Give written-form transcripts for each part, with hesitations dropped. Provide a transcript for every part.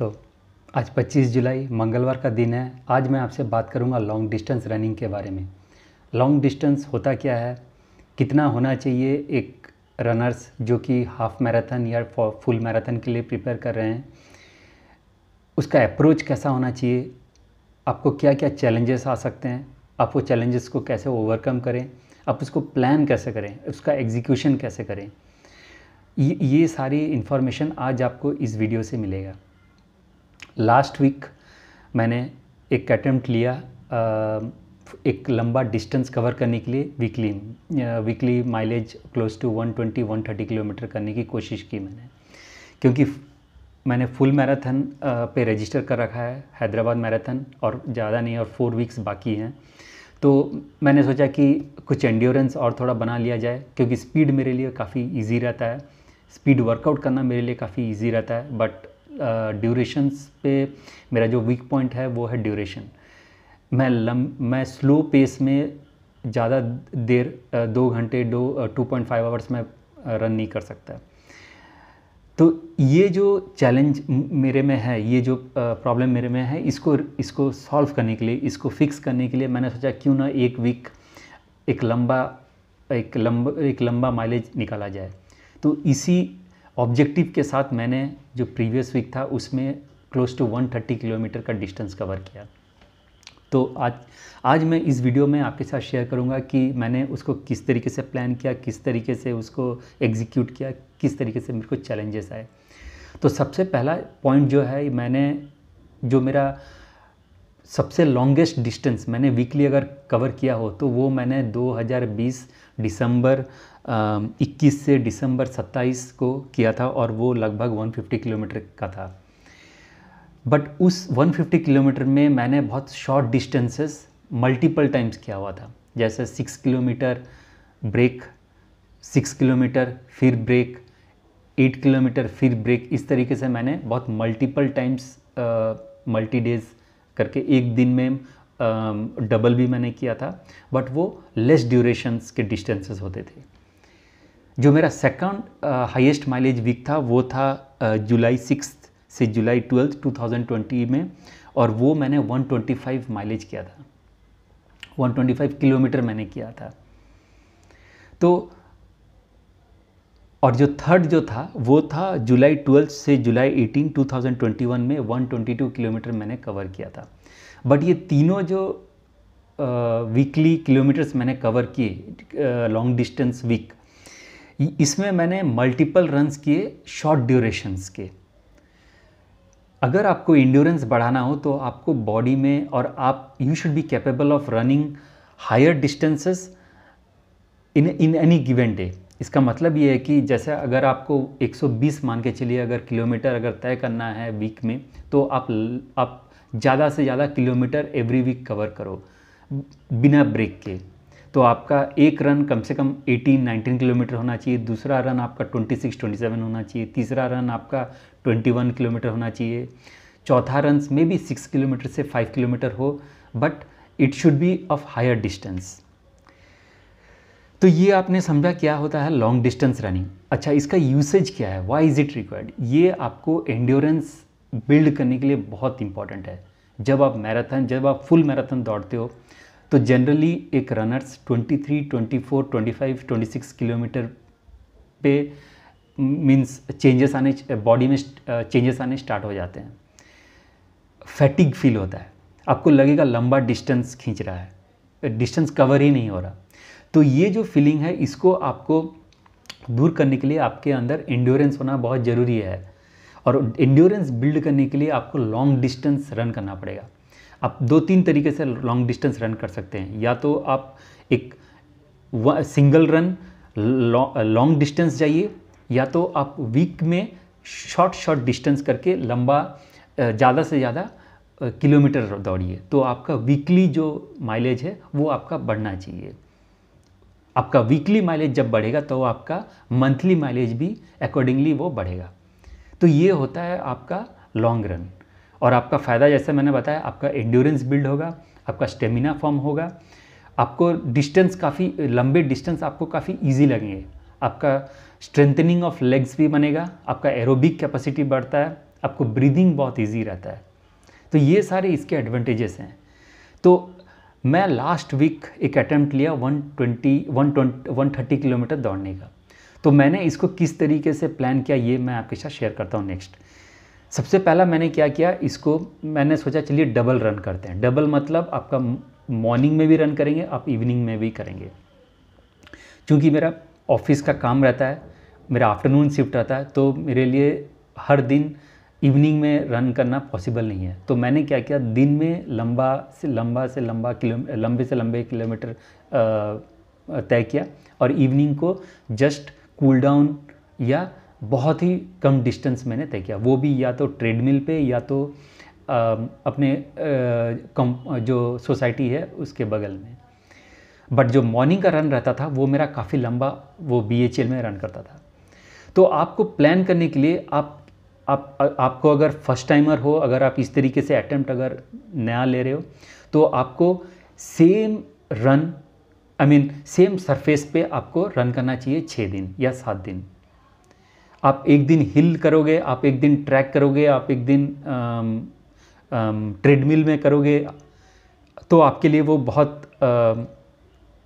दोस्तों, आज 25 जुलाई मंगलवार का दिन है। आज मैं आपसे बात करूंगा लॉन्ग डिस्टेंस रनिंग के बारे में। लॉन्ग डिस्टेंस होता क्या है, कितना होना चाहिए एक रनर्स जो कि हाफ मैराथन या फुल मैराथन के लिए प्रिपेयर कर रहे हैं, उसका अप्रोच कैसा होना चाहिए, आपको क्या क्या चैलेंजेस आ सकते हैं, आप वो चैलेंजेस को कैसे ओवरकम करें, आप उसको प्लान कैसे करें, उसका एग्जीक्यूशन कैसे करें। ये सारी इन्फॉर्मेशन आज आपको इस वीडियो से मिलेगा। लास्ट वीक मैंने एक अटेम्प्ट लिया एक लंबा डिस्टेंस कवर करने के लिए। Weekly mileage close to 120-130 kilometre करने की कोशिश की मैंने, क्योंकि मैंने फुल मैराथन पे रजिस्टर कर रखा है, हैदराबाद मैराथन, और ज़्यादा नहीं और 4 वीक्स बाकी हैं। तो मैंने सोचा कि कुछ एंड्योरेंस और थोड़ा बना लिया जाए, क्योंकि स्पीड मेरे लिए काफ़ी इजी रहता है, स्पीड वर्कआउट करना मेरे लिए काफ़ी इजी रहता है। बट ड्यूरेशंस पे मेरा जो वीक पॉइंट है वो है ड्यूरेशन। मैं स्लो पेस में ज़्यादा देर 2 घंटे 2.5 आवर्स में रन नहीं कर सकता। तो ये जो चैलेंज मेरे में है, ये जो प्रॉब्लम मेरे में है, इसको सॉल्व करने के लिए, इसको फिक्स करने के लिए मैंने सोचा क्यों ना एक वीक एक लंबा माइलेज निकाला जाए। तो इसी ऑब्जेक्टिव के साथ मैंने जो प्रीवियस वीक था उसमें क्लोज टू 130 किलोमीटर का डिस्टेंस कवर किया। तो आज मैं इस वीडियो में आपके साथ शेयर करूंगा कि मैंने उसको किस तरीके से प्लान किया, किस तरीके से उसको एग्जीक्यूट किया, किस तरीके से मेरे को चैलेंजेस आए। तो सबसे पहला पॉइंट जो है, मेरा सबसे लॉन्गेस्ट डिस्टेंस मैंने वीकली अगर कवर किया हो तो वो मैंने 2020 दिसंबर 21 से दिसंबर 27 को किया था, और वो लगभग 150 किलोमीटर का था। बट उस 150 किलोमीटर में मैंने बहुत शॉर्ट डिस्टेंसेस मल्टीपल टाइम्स किया हुआ था, जैसे 6 किलोमीटर ब्रेक, 6 किलोमीटर फिर ब्रेक, 8 किलोमीटर फिर ब्रेक। इस तरीके से मैंने बहुत मल्टीपल टाइम्स मल्टी डेज करके एक दिन में डबल भी मैंने किया था। बट वो लेस ड्यूरेशंस के डिस्टेंसेस होते थे। जो मेरा सेकंड हाईएस्ट माइलेज वीक था वो था जुलाई 6 से जुलाई 12 2020 में, और वो मैंने 125 माइलेज किया था, 125 किलोमीटर मैंने किया था। तो और जो थर्ड जो था वो था जुलाई 12 से जुलाई 18 2021 में 122 किलोमीटर मैंने कवर किया था। बट ये तीनों जो वीकली किलोमीटर्स मैंने कवर किए लॉन्ग डिस्टेंस वीक, इसमें मैंने मल्टीपल रन्स किए शॉर्ट ड्यूरेशंस के। अगर आपको इंड्योरेंस बढ़ाना हो तो आपको बॉडी में, और you should be capable of running higher distances in any given day. इसका मतलब ये है कि जैसे अगर आपको 120 मान के चलिए अगर किलोमीटर अगर तय करना है वीक में, तो आप ज़्यादा से ज़्यादा किलोमीटर एवरी वीक कवर करो बिना ब्रेक के। तो आपका एक रन कम से कम 18-19 किलोमीटर होना चाहिए, दूसरा रन आपका 26-27 होना चाहिए, तीसरा रन आपका 21 किलोमीटर होना चाहिए, चौथा रन में भी 6 किलोमीटर से 5 किलोमीटर हो, but it should be of higher distance. तो ये आपने समझा क्या होता है लॉन्ग डिस्टेंस रनिंग। अच्छा, इसका यूसेज क्या है, व्हाई इज़ इट रिक्वायर्ड। ये आपको एंड्योरेंस बिल्ड करने के लिए बहुत इंपॉर्टेंट है। जब आप फुल मैराथन दौड़ते हो तो जनरली एक रनर्स 23, 24, 25, 26 किलोमीटर पे मीन्स बॉडी में चेंजेस आने स्टार्ट हो जाते हैं, फैटिग फील होता है, आपको लगेगा लंबा डिस्टेंस खींच रहा है, डिस्टेंस कवर ही नहीं हो रहा। तो ये जो फीलिंग है, इसको आपको दूर करने के लिए आपके अंदर एंड्योरेंस होना बहुत ज़रूरी है। और एंड्योरेंस बिल्ड करने के लिए आपको लॉन्ग डिस्टेंस रन करना पड़ेगा। आप 2-3 तरीके से लॉन्ग डिस्टेंस रन कर सकते हैं। या तो आप एक सिंगल रन लॉन्ग डिस्टेंस जाइए, या तो आप वीक में शॉर्ट डिस्टेंस करके लंबा ज़्यादा से ज़्यादा किलोमीटर दौड़िए। तो आपका वीकली जो माइलेज है वो आपका बढ़ना चाहिए। आपका वीकली माइलेज जब बढ़ेगा तो आपका मंथली माइलेज भी अकॉर्डिंगली वो बढ़ेगा। तो ये होता है आपका लॉन्ग रन। और आपका फ़ायदा, जैसे मैंने बताया, आपका एंड्योरेंस बिल्ड होगा, आपका स्टेमिना फॉर्म होगा, आपको डिस्टेंस काफ़ी लंबे डिस्टेंस आपको काफ़ी इजी लगेंगे, आपका स्ट्रेंथनिंग ऑफ लेग्स भी बनेगा, आपका एरोबिक कैपेसिटी बढ़ता है, आपको ब्रीदिंग बहुत ईजी रहता है। तो ये सारे इसके एडवांटेजेस हैं। तो मैं लास्ट वीक एक अटैम्प्ट लिया 130 किलोमीटर दौड़ने का। तो मैंने इसको किस तरीके से प्लान किया ये मैं आपके साथ शेयर करता हूँ नेक्स्ट। सबसे पहला मैंने क्या किया, इसको मैंने सोचा चलिए डबल रन करते हैं। डबल मतलब आपका मॉर्निंग में भी रन करेंगे, आप इवनिंग में भी करेंगे। क्योंकि मेरा ऑफिस का काम रहता है, मेरा आफ्टरनून शिफ्ट रहता है, तो मेरे लिए हर दिन इवनिंग में रन करना पॉसिबल नहीं है। तो मैंने क्या किया, दिन में लंबे से लंबे किलोमीटर तय किया और इवनिंग को जस्ट कूल डाउन या बहुत ही कम डिस्टेंस मैंने तय किया, वो भी या तो ट्रेडमिल पे या तो अपने जो सोसाइटी है उसके बगल में। बट जो मॉर्निंग का रन रहता था वो मेरा काफ़ी लंबा, वो BHL में रन करता था। तो आपको प्लान करने के लिए आपको अगर फर्स्ट टाइमर हो, अगर आप इस तरीके से अटेम्प्ट अगर नया ले रहे हो, तो आपको सेम सरफेस पे आपको रन करना चाहिए 6 दिन या 7 दिन। आप एक दिन हिल करोगे, आप एक दिन ट्रैक करोगे, आप एक दिन ट्रेडमिल में करोगे, तो आपके लिए वो बहुत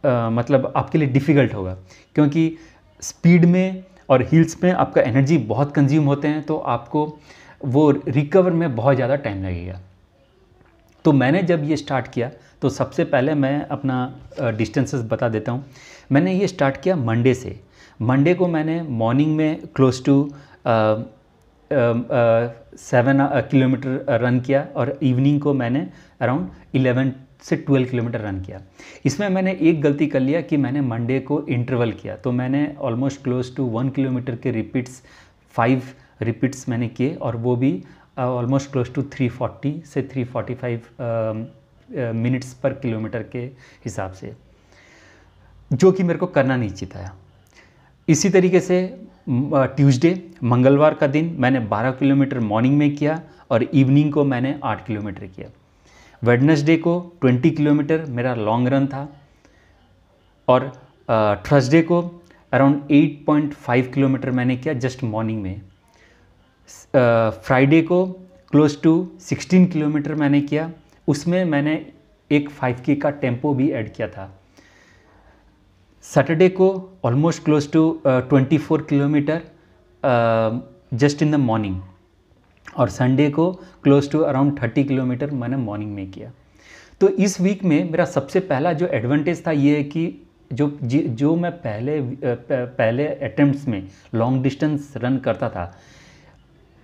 मतलब आपके लिए डिफ़िकल्ट होगा, क्योंकि स्पीड में और हिल्स में आपका एनर्जी बहुत कंज्यूम होते हैं, तो आपको वो रिकवर में बहुत ज़्यादा टाइम लगेगा। तो मैंने जब ये स्टार्ट किया तो सबसे पहले मैं अपना डिस्टेंसेस बता देता हूँ। मैंने ये स्टार्ट किया मंडे से। मंडे को मैंने मॉर्निंग में क्लोज टू 7 किलोमीटर रन किया और इवनिंग को मैंने अराउंड 11 से 12 किलोमीटर रन किया। इसमें मैंने एक गलती कर लिया कि मैंने मंडे को इंटरवल किया, तो मैंने ऑलमोस्ट क्लोज टू 1 किलोमीटर के रिपीट्स 5 रिपीट्स मैंने किए, और वो भी ऑलमोस्ट क्लोज टू 340 से 345 मिनट्स पर किलोमीटर के हिसाब से, जो कि मेरे को करना नहीं चाहिए था। इसी तरीके से ट्यूसडे मंगलवार का दिन मैंने 12 किलोमीटर मॉर्निंग में किया और इवनिंग को मैंने 8 किलोमीटर किया। वेडनेसडे को 20 किलोमीटर मेरा लॉन्ग रन था और थर्सडे को अराउंड 8.5 किलोमीटर मैंने किया जस्ट मॉर्निंग में। फ्राइडे को क्लोज टू 16 किलोमीटर मैंने किया, उसमें मैंने एक 5K का टेम्पो भी ऐड किया था। सैटरडे को almost close to 24 kilometre just in the morning, और संडे को क्लोज टू अराउंड 30 किलोमीटर मैंने मॉर्निंग में किया। तो इस वीक में मेरा सबसे पहला जो एडवांटेज था ये है कि जो मैं पहले अटेम्प्ट्स में लॉन्ग डिस्टेंस रन करता था,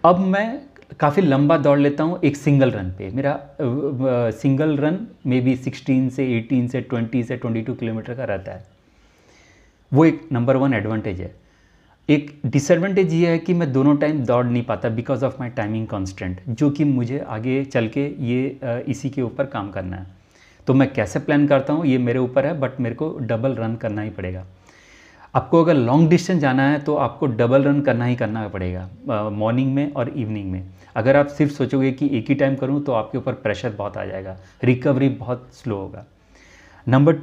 अब मैं काफ़ी लंबा दौड़ लेता हूँ एक सिंगल रन पे। मेरा सिंगल रन में भी 16 से 18 से 20 से 22 किलोमीटर का रहता है। वो एक नंबर 1 एडवांटेज है। एक डिसएडवांटेज ये है कि मैं दोनों टाइम दौड़ नहीं पाता because of my timing constant, जो कि मुझे आगे चल के ये इसी के ऊपर काम करना है। तो मैं कैसे प्लान करता हूँ ये मेरे ऊपर है, बट मेरे को डबल रन करना ही पड़ेगा। आपको अगर लॉन्ग डिस्टेंस जाना है तो आपको डबल रन करना ही करना पड़ेगा मॉर्निंग में और इवनिंग में। अगर आप सिर्फ सोचोगे कि एक ही टाइम करूँ तो आपके ऊपर प्रेशर बहुत आ जाएगा, रिकवरी बहुत स्लो होगा। नंबर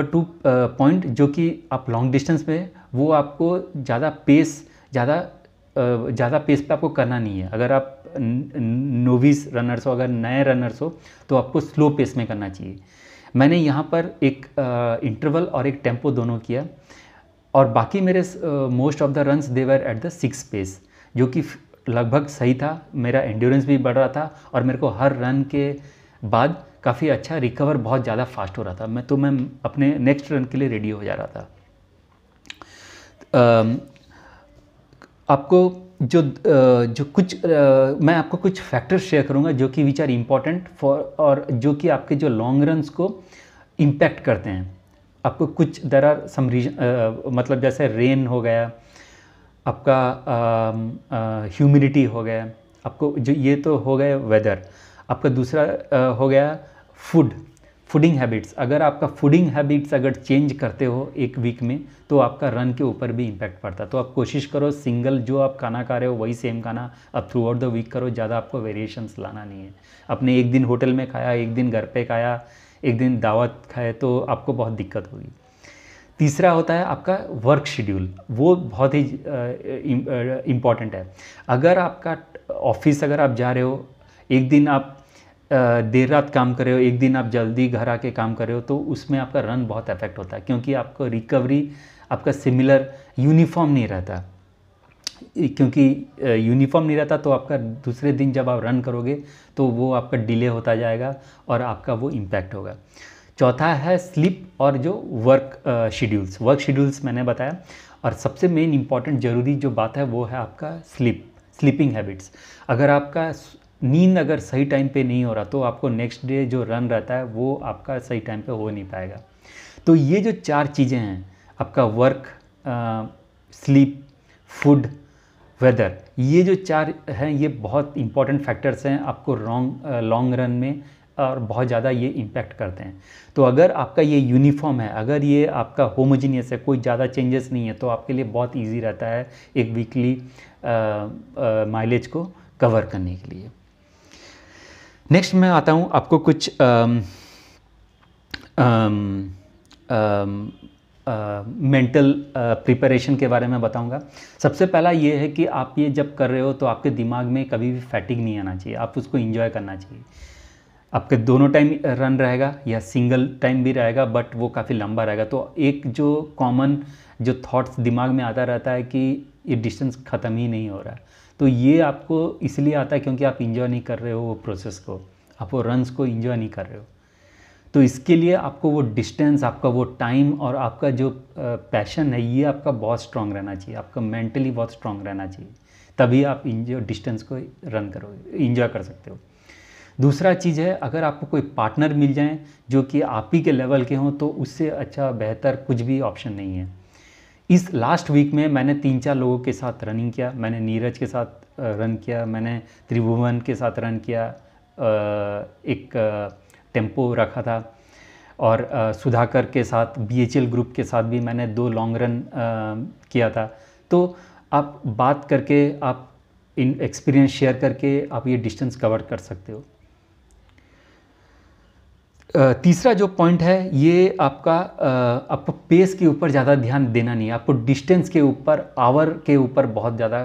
2 पॉइंट जो कि आप लॉन्ग डिस्टेंस में, वो आपको ज़्यादा पेस पे आपको करना नहीं है। अगर आप नोविस रनर्स हो, अगर नए रनर्स हो, तो आपको स्लो पेस में करना चाहिए। मैंने यहाँ पर एक इंटरवल और एक टेम्पो दोनों किया, और बाकी मेरे most of the runs they were at the 6 pace, जो कि लगभग सही था। मेरा एंड्योरेंस भी बढ़ रहा था और मेरे को हर रन के बाद काफ़ी अच्छा रिकवर बहुत ज़्यादा फास्ट हो रहा था। मैं अपने नेक्स्ट रन के लिए रेडी हो जा रहा था। मैं आपको कुछ फैक्टर्स शेयर करूंगा जो कि विच आर इम्पॉर्टेंट फॉर, और जो कि आपके जो लॉन्ग रन्स को इम्पैक्ट करते हैं। आपको कुछ देयर आर सम रीजन, मतलब जैसे रेन हो गया, आपका ह्यूमिडिटी हो गया, आपको जो ये तो हो गए वेदर। आपका दूसरा हो गया फूडिंग हैबिट्स। अगर आपका फूडिंग हैबिट्स अगर चेंज करते हो एक वीक में, तो आपका रन के ऊपर भी इम्पैक्ट पड़ता है। तो आप कोशिश करो सिंगल जो आप खाना खा रहे हो वही सेम खाना आप थ्रू आउट द वीक करो, ज़्यादा आपको वेरिएशंस लाना नहीं है। अपने एक दिन होटल में खाया, एक दिन घर पे खाया, एक दिन दावत खाए, तो आपको बहुत दिक्कत होगी। तीसरा होता है आपका वर्क शेड्यूल, वो बहुत ही इम्पॉर्टेंट है। अगर आपका ऑफिस अगर आप जा रहे हो, एक दिन आप देर रात काम कर रहे हो, एक दिन आप जल्दी घर आके काम कर रहे हो, तो उसमें आपका रन बहुत अफेक्ट होता है, क्योंकि आपको रिकवरी आपका सिमिलर यूनिफॉर्म नहीं रहता। क्योंकि यूनिफॉर्म नहीं रहता तो आपका दूसरे दिन जब आप रन करोगे तो वो आपका डिले होता जाएगा और आपका वो इम्पैक्ट होगा। चौथा है स्लीप और जो वर्क शेड्यूल्स मैंने बताया। और सबसे मेन इम्पॉर्टेंट ज़रूरी जो बात है वो है आपका स्लीपिंग हैबिट्स। अगर आपका नींद अगर सही टाइम पे नहीं हो रहा तो आपको नेक्स्ट डे जो रन रहता है वो आपका सही टाइम पे हो नहीं पाएगा। तो ये जो 4 चीज़ें हैं, आपका वर्क, स्लीप, फूड, वेदर, ये जो 4 हैं ये बहुत इंपॉर्टेंट फैक्टर्स हैं आपको लॉन्ग रन में, और बहुत ज़्यादा ये इम्पैक्ट करते हैं। तो अगर आपका ये यूनिफॉर्म है, अगर ये आपका होमोजीनियस है, कोई ज़्यादा चेंजेस नहीं है, तो आपके लिए बहुत इजी रहता है एक वीकली माइलेज को कवर करने के लिए। नेक्स्ट मैं आता हूँ आपको कुछ मेंटल प्रिपरेशन के बारे में बताऊंगा। सबसे पहला ये है कि आप ये जब कर रहे हो तो आपके दिमाग में कभी भी फैटिग नहीं आना चाहिए, आप उसको एंजॉय करना चाहिए। आपके दोनों टाइम रन रहेगा या सिंगल टाइम भी रहेगा, बट वो काफ़ी लंबा रहेगा। तो एक जो कॉमन जो थॉट्स दिमाग में आता रहता है कि ये डिस्टेंस ख़त्म ही नहीं हो रहा है, तो ये आपको इसलिए आता है क्योंकि आप इंजॉय नहीं कर रहे हो वो प्रोसेस को, आप वो रन्स को इंजॉय नहीं कर रहे हो। तो इसके लिए आपको वो डिस्टेंस, आपका वो टाइम और आपका जो पैशन है, ये आपका बहुत स्ट्रांग रहना चाहिए, आपका मेंटली बहुत स्ट्रांग रहना चाहिए, तभी आप डिस्टेंस को रन करोगे, इंजॉय कर सकते हो। दूसरा चीज़ है, अगर आपको कोई पार्टनर मिल जाए जो कि आप ही के लेवल के हों, तो उससे अच्छा बेहतर कुछ भी ऑप्शन नहीं है। इस लास्ट वीक में मैंने 3-4 लोगों के साथ रनिंग किया। मैंने नीरज के साथ रन किया, मैंने त्रिभुवन के साथ रन किया, एक टेम्पो रखा था, और सुधाकर के साथ BHL ग्रुप के साथ भी मैंने 2 लॉन्ग रन किया था। तो आप बात करके, आप इन एक्सपीरियंस शेयर करके आप ये डिस्टेंस कवर कर सकते हो। तीसरा जो पॉइंट है, ये आपको पेस के ऊपर ज़्यादा ध्यान देना नहीं है, आपको डिस्टेंस के ऊपर, आवर के ऊपर बहुत ज़्यादा,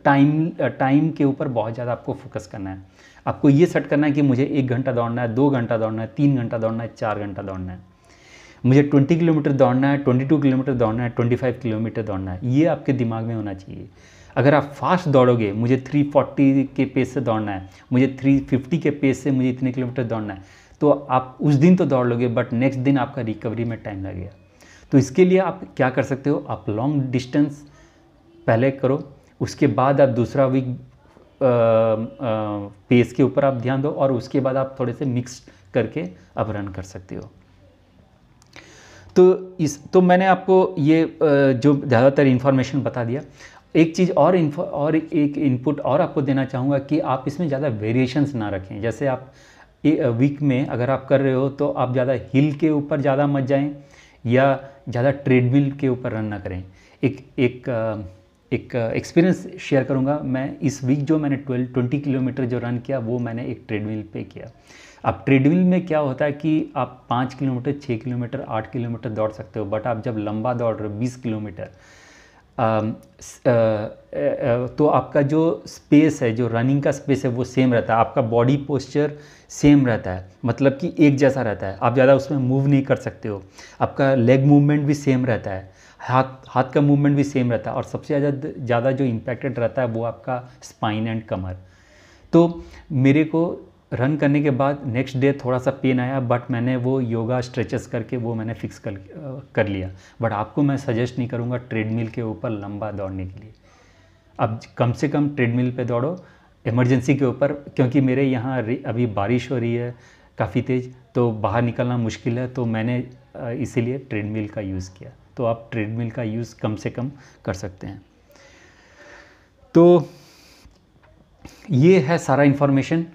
टाइम के ऊपर बहुत ज़्यादा आपको फोकस करना है। आपको ये सेट करना है कि मुझे 1 घंटा दौड़ना है, 2 घंटा दौड़ना है, 3 घंटा दौड़ना है, 4 घंटा दौड़ना है, मुझे 20 किलोमीटर दौड़ना है, 22 किलोमीटर दौड़ना है, 25 किलोमीटर दौड़ना है, ये आपके दिमाग में होना चाहिए। अगर आप फास्ट दौड़ोगे, मुझे 340 के पेस से दौड़ना है, मुझे 350 के पेस से मुझे इतने किलोमीटर दौड़ना है, तो आप उस दिन तो दौड़ लोगे, बट नेक्स्ट दिन आपका रिकवरी में टाइम लगेगा। तो इसके लिए आप क्या कर सकते हो, आप लॉन्ग डिस्टेंस पहले करो, उसके बाद आप दूसरा वीक पेस के ऊपर आप ध्यान दो, और उसके बाद आप थोड़े से मिक्स करके आप रन कर सकते हो। तो मैंने आपको ये जो ज़्यादातर इन्फॉर्मेशन बता दिया। एक चीज़ और एक इनपुट और आपको देना चाहूँगा कि आप इसमें ज़्यादा वेरिएशंस ना रखें। जैसे आप वीक में अगर आप कर रहे हो तो आप ज़्यादा हिल के ऊपर ज़्यादा मत जाएं, या ज़्यादा ट्रेडमिल के ऊपर रन ना करें। एक एक्सपीरियंस शेयर करूँगा मैं। इस वीक जो मैंने 20 किलोमीटर जो रन किया वो मैंने एक ट्रेडमिल पे किया। अब ट्रेडमिल में क्या होता है कि आप 5 किलोमीटर, 6 किलोमीटर, 8 किलोमीटर दौड़ सकते हो, बट आप जब लंबा दौड़ रहे हो 20 किलोमीटर, तो आपका जो स्पेस है, जो रनिंग का स्पेस है वो सेम रहता है, आपका बॉडी पोस्चर सेम रहता है, मतलब कि एक जैसा रहता है, आप ज़्यादा उसमें मूव नहीं कर सकते हो, आपका लेग मूवमेंट भी सेम रहता है, हाथ का मूवमेंट भी सेम रहता है, और सबसे ज़्यादा जो इम्पैक्टेड रहता है वो आपका स्पाइन एंड कमर। तो मेरे को रन करने के बाद नेक्स्ट डे थोड़ा सा पेन आया, बट मैंने वो योगा स्ट्रेचेस करके वो मैंने फिक्स कर लिया। बट आपको मैं सजेस्ट नहीं करूँगा ट्रेडमिल के ऊपर लंबा दौड़ने के लिए। अब कम से कम ट्रेडमिल पे दौड़ो इमरजेंसी के ऊपर, क्योंकि मेरे यहाँ अभी बारिश हो रही है काफ़ी तेज़, तो बाहर निकलना मुश्किल है, तो मैंने इसीलिए ट्रेडमिल का यूज़ किया। तो आप ट्रेडमिल का यूज़ कम से कम कर सकते हैं। तो ये है सारा इन्फॉर्मेशन।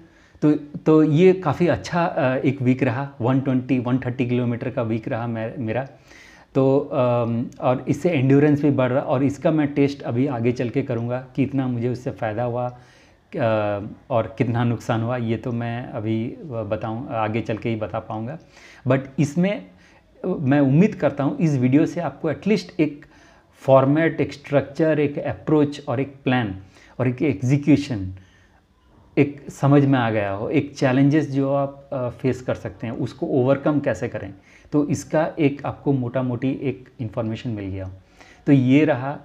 तो ये काफ़ी अच्छा एक वीक रहा, 130 किलोमीटर का वीक रहा मेरा। तो और इससे एंड्योरेंस भी बढ़ रहा, और इसका मैं टेस्ट अभी आगे चल के करूँगा कि इतना मुझे उससे फ़ायदा हुआ और कितना नुकसान हुआ, ये तो मैं अभी आगे चल के ही बता पाऊँगा। बट इसमें मैं उम्मीद करता हूँ इस वीडियो से आपको एटलीस्ट एक फॉर्मेट, एक स्ट्रक्चर, एक अप्रोच और एक प्लान और एक एग्जीक्यूशन एक समझ में आ गया हो। एक चैलेंजेस जो आप फेस कर सकते हैं उसको ओवरकम कैसे करें, तो इसका एक आपको मोटा मोटी एक इन्फॉर्मेशन मिल गया। तो ये रहा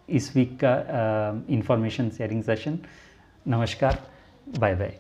इस वीक का इन्फॉर्मेशन शेयरिंग सेशन। नमस्कार, बाय बाय।